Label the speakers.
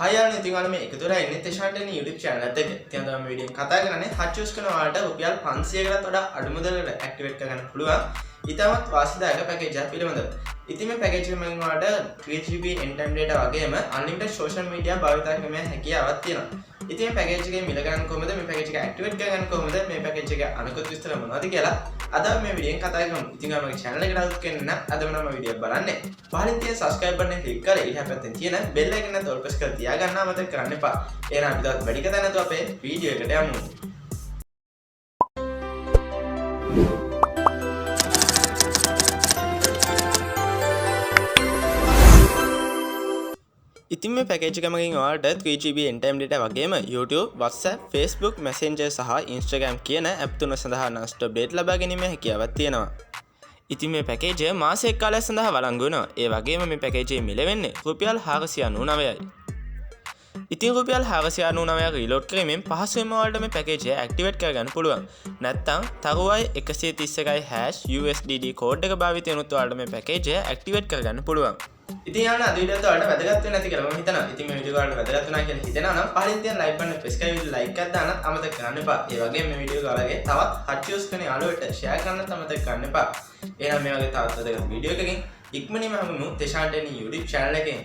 Speaker 1: හයි යාළුවෝ ඉතින් ඔයාලා මේ එකතු වෙලා ඉන්නේ තෙෂාන්ටනි YouTube channel එකත් එක්ක. ඉතින් අද මම වීඩියෝ කතා කරන්නේ හච් යූස් කරන ඔයාලට රුපියල් 500කටත් වඩා අඩු මුදලකට ඇක්ටිවේට් කරගන්න පුළුවන් ඉතාමත් වාසිදායක පැකේජ් එකක් පිළිබඳව. ඉතින් මේ පැකේජ් එකෙන් මම ඔයාලට 3GB end-time data වගේම unlimited social media භාවිතා කිරීමේ හැකියාවක් තියෙනවා. ඉතින් මේ පැකේජ් එකේ මිල ගන්න කොහොමද මේ පැකේජ් එක ඇක්ටිවේට් කරගන්න කොහොමද මේ පැකේජ් එකේ අනිකුත් විස්තර මොනවද කියලා අද මේ වීඩියෝෙන් කතා කරමු. ඉතින් ඔයාලා මගේ channel එකට ආවොත් කෙනෙක් අදම නම් වීඩියෝ බලන්න. පහලින් තියෙන subscribe button එක click කරලා ඊට පැත්තෙන් තියෙන bell icon එක all press කරලා තියාගන්න අමතක කරන්න එපා. එහෙනම් අපි තවත් වැඩි කතා නැතුව අපේ වීඩියෝ එකට යමු. ඉතින් මේ පැකේජ් එක මගින් ඔයාලට 3GB end-time data වගේම YouTube, WhatsApp, Facebook, Messenger සහ Instagram කියන ඇප් තුන සඳහා non-stop data ලබා ගැනීමේ හැකියාවක් තියෙනවා. ඉතින් මේ පැකේජ් එක මාසයක් කාලයක් සඳහා වළංගු වෙනවා. ඒ වගේම මේ පැකේජ් එකේ මිල වෙන්නේ රුපියල් 499යි. ඉතින් රුපියල් 499 රීලෝඩ් කිරීමෙන් පහසුවෙන්ම ඔයාලට මේ පැකේජ් එක ඇක්ටිවේට් කරගන්න පුළුවන්. නැත්නම් තරුවයි 131යි #USDD කෝඩ් එක භාවිතයෙන් උත් ඔයාලට මේ පැකේජ් එක ඇක්ටිවේට් කරගන්න පුළුවන්. ඉතින් යාළුවා අද වීඩියෝ එක ඔයාලට වැදගත් වෙන්නේ නැති කියලා මම හිතනවා. ඉතින් මේ වීඩියෝ ඔයාලට වැදගත් වුණා කියලා හිතෙනවා නම් පහලින් තියෙන ලයික් බටන් ප්‍රෙස් කරලා වීඩියෝ ලයික් එකක් දාන්න අමතක කරන්න එපා. ඒ වගේම මේ වීඩියෝ එක ඔයාලගේ තවත් හච් යූස් කරන යාළුවන්ට ෂෙයා කරන්නත් අමතක කරන්න එපා. එහෙනම් මේ වගේ තවත් වැදගත් වීඩියෝ එකකින් ඉක්මනින්ම හමුවෙමු තෙෂාන්ටනි YouTube channel එකෙන්.